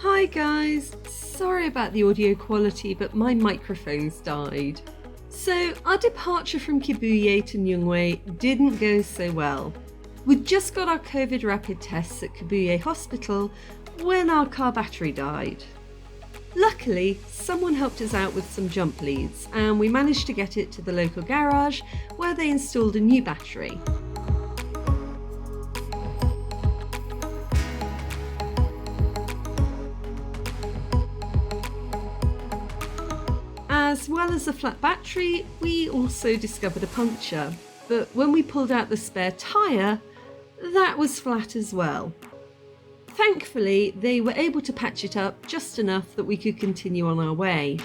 Hi guys, sorry about the audio quality, but my microphone's died. So our departure from Kibuye to Nyungwe didn't go so well. We'd just got our COVID rapid tests at Kibuye Hospital when our car battery died. Luckily, someone helped us out with some jump leads and we managed to get it to the local garage where they installed a new battery. As well as a flat battery, we also discovered a puncture, but when we pulled out the spare tyre, that was flat as well. Thankfully, they were able to patch it up just enough that we could continue on our way.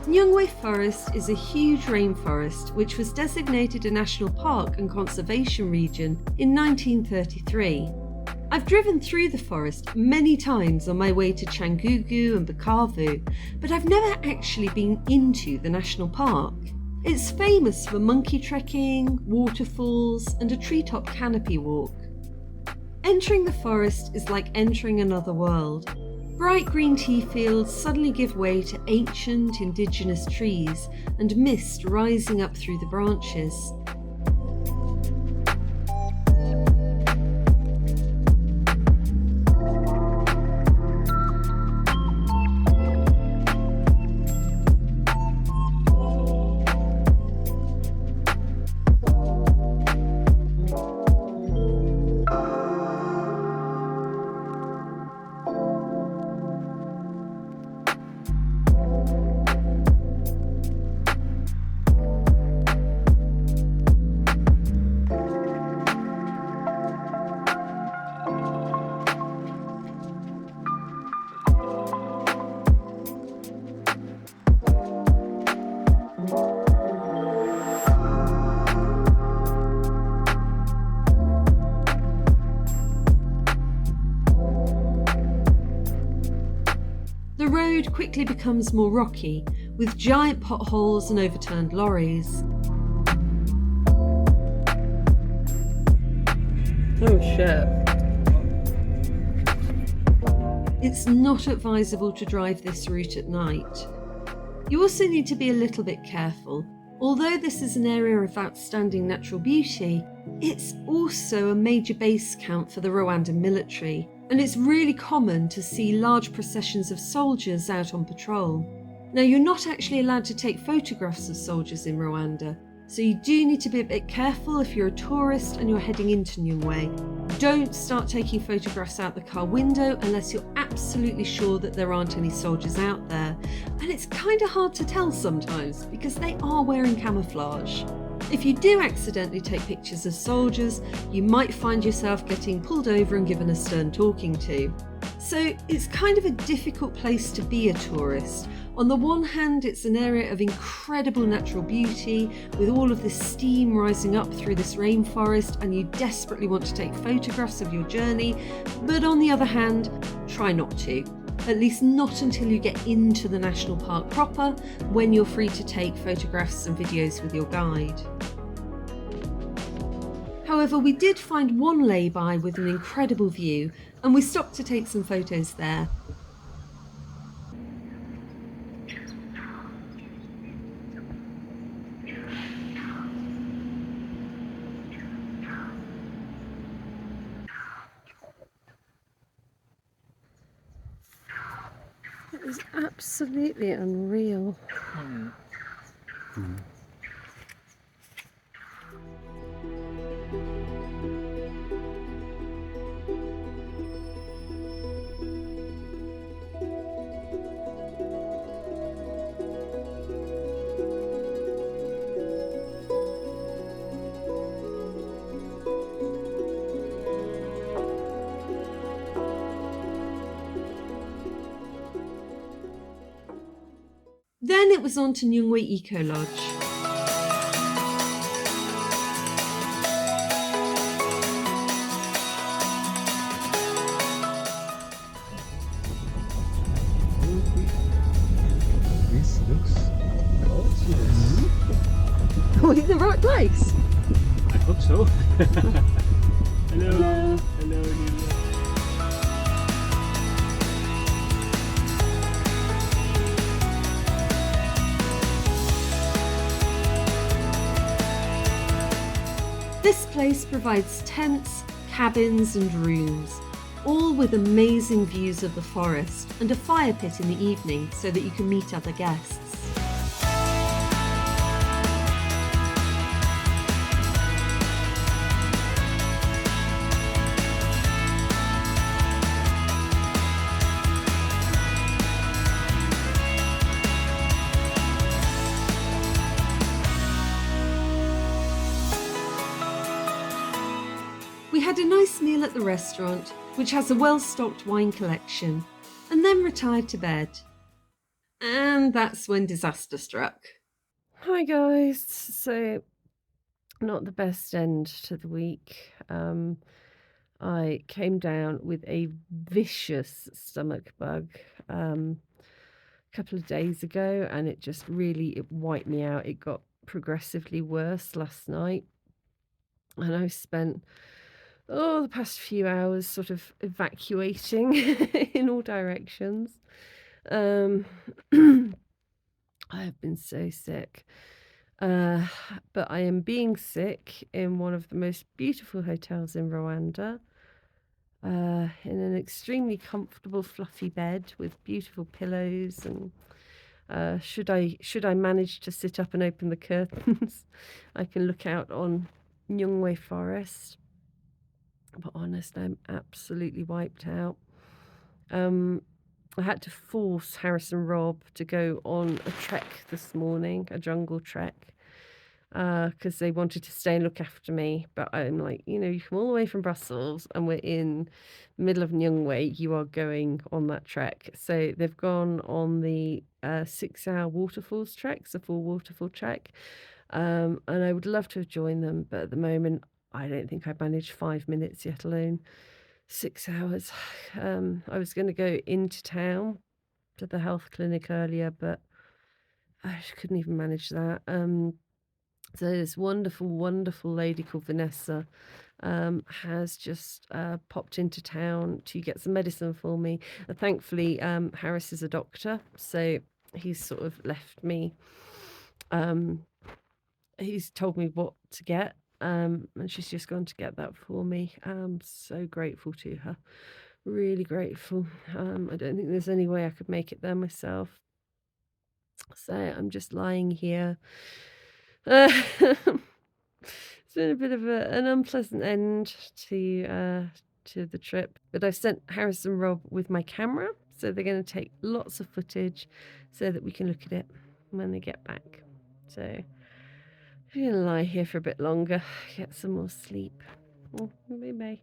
Nyungwe Forest is a huge rainforest which was designated a national park and conservation region in 1933. I've driven through the forest many times on my way to Cyangugu and Bukavu, but I've never actually been into the national park. It's famous for monkey trekking, waterfalls, and a treetop canopy walk. Entering the forest is like entering another world. Bright green tea fields suddenly give way to ancient indigenous trees and mist rising up through the branches. The road quickly becomes more rocky, with giant potholes and overturned lorries. Oh shit. It's not advisable to drive this route at night. You also need to be a little bit careful. Although this is an area of outstanding natural beauty, it's also a major base camp for the Rwandan military, and it's really common to see large processions of soldiers out on patrol. Now, you're not actually allowed to take photographs of soldiers in Rwanda, so you do need to be a bit careful if you're a tourist and you're heading into Nyungwe. Don't start taking photographs out the car window unless you're absolutely sure that there aren't any soldiers out there. And it's kind of hard to tell sometimes because they are wearing camouflage. If you do accidentally take pictures of soldiers, you might find yourself getting pulled over and given a stern talking to. So it's kind of a difficult place to be a tourist. On the one hand, it's an area of incredible natural beauty with all of this steam rising up through this rainforest, and you desperately want to take photographs of your journey. But on the other hand, try not to. At least not until you get into the national park proper, when you're free to take photographs and videos with your guide. However, we did find one lay-by with an incredible view, and we stopped to take some photos there. It was absolutely unreal. Then it was on to Nyungwe Eco Lodge. This looks gorgeous. Are we in the right place? I hope so. Hello. Hello, Nina. This place provides tents, cabins and rooms, all with amazing views of the forest and a fire pit in the evening so that you can meet other guests. We had a nice meal at the restaurant, which has a well-stocked wine collection, and then retired to bed. And that's when disaster struck. Hi guys, so not the best end to the week. I came down with a vicious stomach bug a couple of days ago, and it wiped me out. It got progressively worse last night, and I spent the past few hours sort of evacuating in all directions. I have been so sick. But I am being sick in one of the most beautiful hotels in Rwanda, in an extremely comfortable, fluffy bed with beautiful pillows. And should I manage to sit up and open the curtains, I can look out on Nyungwe Forest. But honestly, I'm absolutely wiped out. I had to force Harris and Rob to go on a trek this morning, a jungle trek, because they wanted to stay and look after me. But I'm like, you come all the way from Brussels and we're in the middle of Nyungwe, you are going on that trek. So they've gone on the 6-hour waterfalls trek, a full waterfall trek. And I would love to have joined them, but at the moment, I don't think I managed 5 minutes, yet alone 6 hours. I was going to go into town to the health clinic earlier, but I couldn't even manage that. So this wonderful, wonderful lady called Vanessa has just popped into town to get some medicine for me. And thankfully, Harris is a doctor, so he's sort of left me. He's told me what to get. And she's just gone to get that for me. I'm so grateful to her. Really grateful. I don't think there's any way I could make it there myself. So I'm just lying here. It's been a bit of an unpleasant end to the trip. But I've sent Harris and Rob with my camera, so they're going to take lots of footage so that we can look at it when they get back. So I'm going to lie here for a bit longer, get some more sleep. Bye-bye.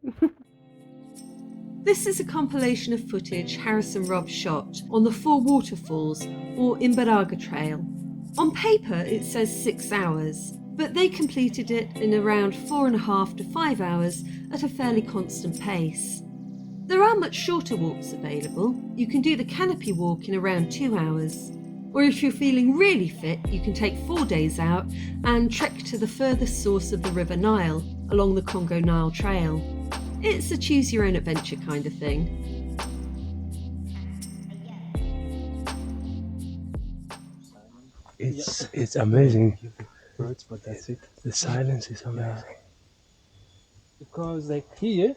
This is a compilation of footage Harris and Rob shot on the 4 waterfalls, or Imbaraga Trail. On paper it says 6 hours, but they completed it in around 4.5 to 5 hours at a fairly constant pace. There are much shorter walks available. You can do the canopy walk in around 2 hours. Or if you're feeling really fit, you can take 4 days out and trek to the furthest source of the River Nile along the Congo-Nile Trail. It's a choose-your-own-adventure kind of thing. It's amazing. Birds, but that's it. The silence is amazing. Because like here,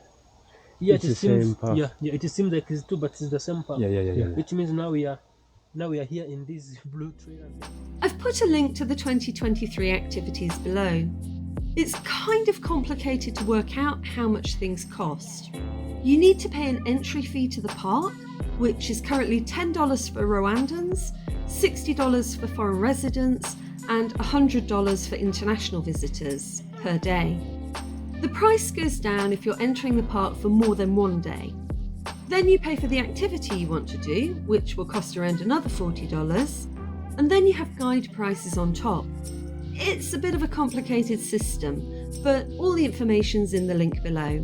It's the same path. it seems like it's two, but it's the same path. Yeah. Which means now we are here in this blue trail. I've put a link to the 2023 activities below. It's kind of complicated to work out how much things cost. You need to pay an entry fee to the park, which is currently $10 for Rwandans, $60 for foreign residents, and $100 for international visitors per day. The price goes down if you're entering the park for more than 1 day. Then you pay for the activity you want to do, which will cost around another $40, and then you have guide prices on top. It's a bit of a complicated system, but all the information's in the link below.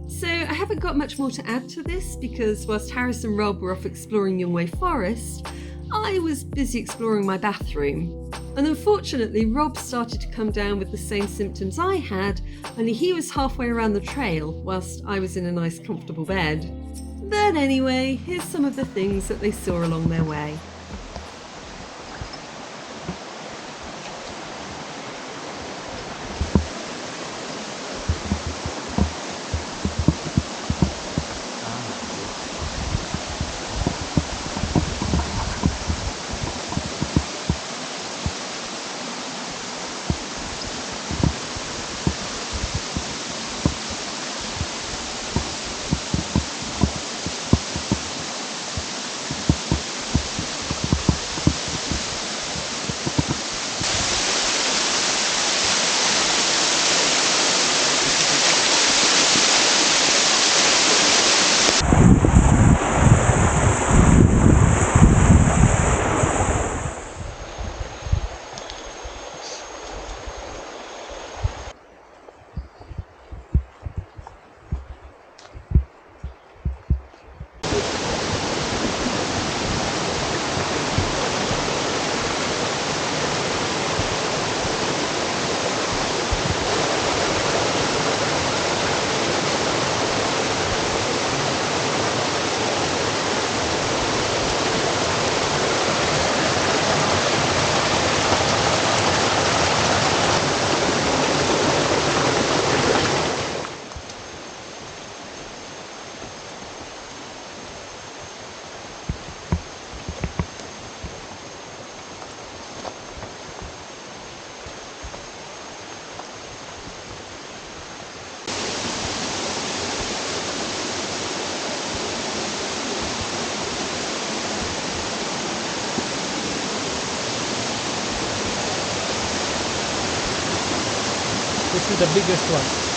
So I haven't got much more to add to this because whilst Harris and Rob were off exploring Youngway Forest, I was busy exploring my bathroom. And unfortunately, Rob started to come down with the same symptoms I had, only he was halfway around the trail whilst I was in a nice comfortable bed. But anyway, here's some of the things that they saw along their way. This is the biggest one.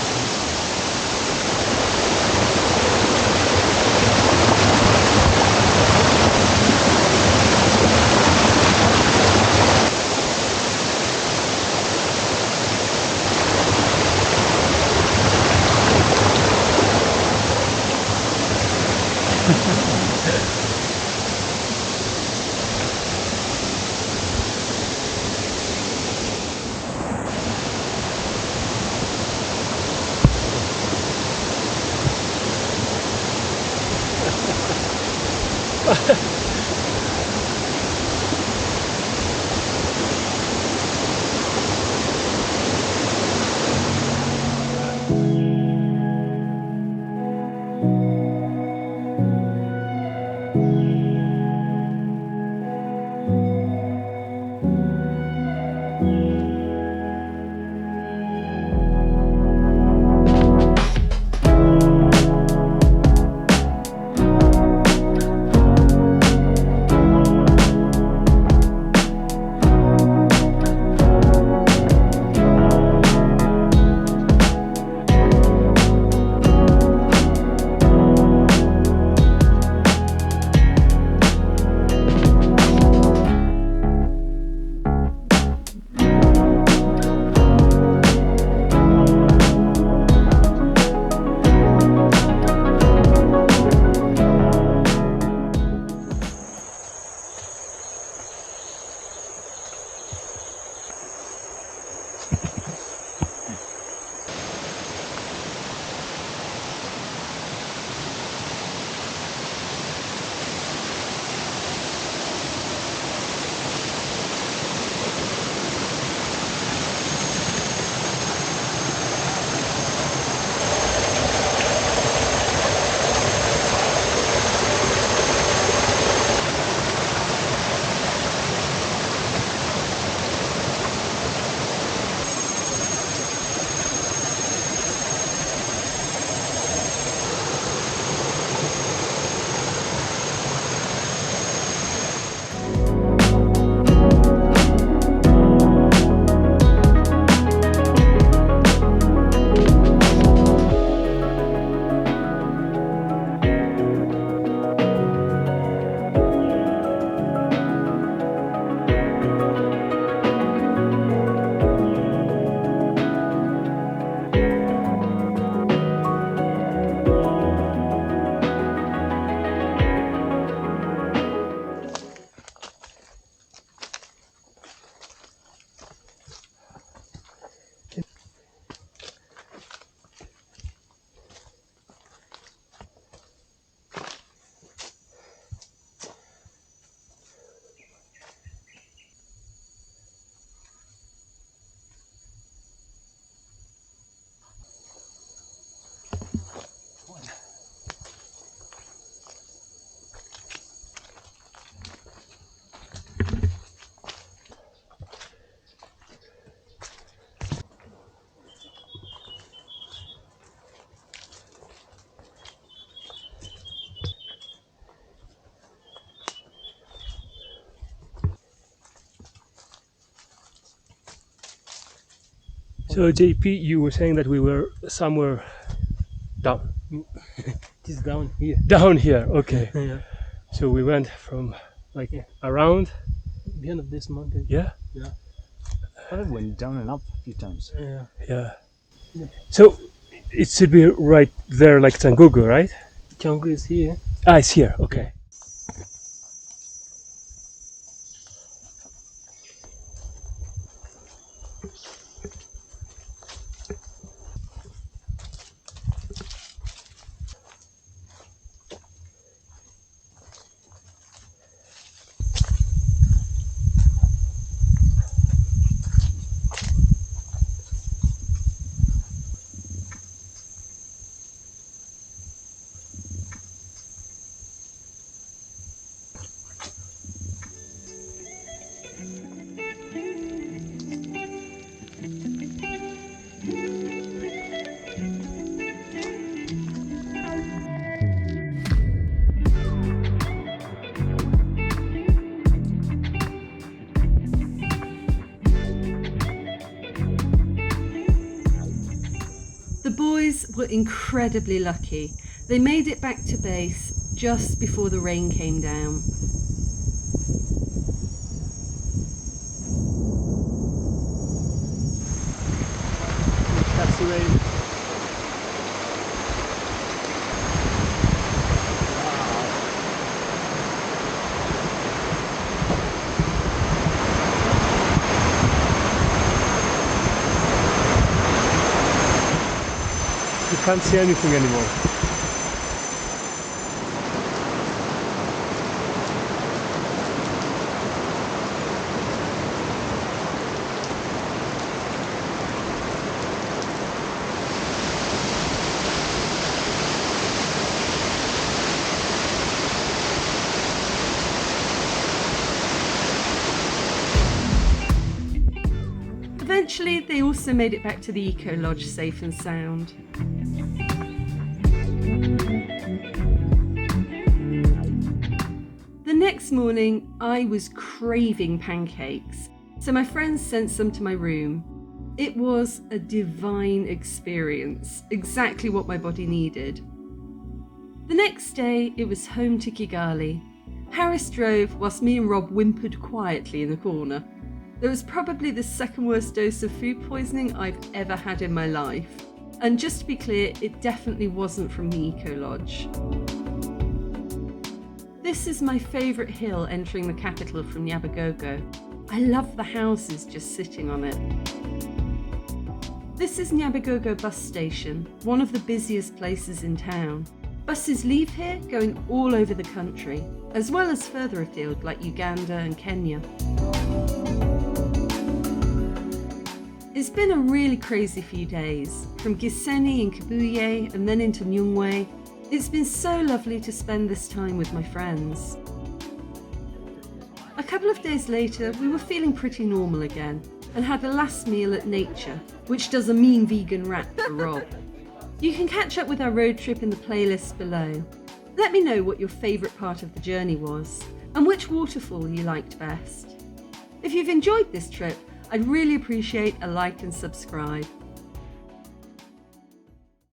So JP, you were saying that we were somewhere down. It is down here. Down here, okay. Yeah. So we went from like Yeah. around. Behind of this mountain. Yeah, But I went down and up a few times. Yeah. yeah. Yeah. So it should be right there, like Canggu, right? Canggu is here. Ah, it's here. Okay. The boys were incredibly lucky. They made it back to base just before the rain came down. That's the rain. You can't see anything anymore. Eventually, they also made it back to the Eco Lodge safe and sound. The next morning, I was craving pancakes, so my friends sent some to my room. It was a divine experience, exactly what my body needed. The next day, it was home to Kigali. Harris drove whilst me and Rob whimpered quietly in the corner. It was probably the second worst dose of food poisoning I've ever had in my life. And just to be clear, it definitely wasn't from the Eco Lodge. This is my favourite hill entering the capital from Nyabugogo. I love the houses just sitting on it. This is Nyabugogo bus station, one of the busiest places in town. Buses leave here going all over the country, as well as further afield like Uganda and Kenya. It's been a really crazy few days, from Gisenyi and Kibuye and then into Nyungwe. It's been so lovely to spend this time with my friends. A couple of days later, we were feeling pretty normal again and had a last meal at Nature, which does a mean vegan rap for Rob. You can catch up with our road trip in the playlist below. Let me know what your favourite part of the journey was and which waterfall you liked best. If you've enjoyed this trip, I'd really appreciate a like and subscribe.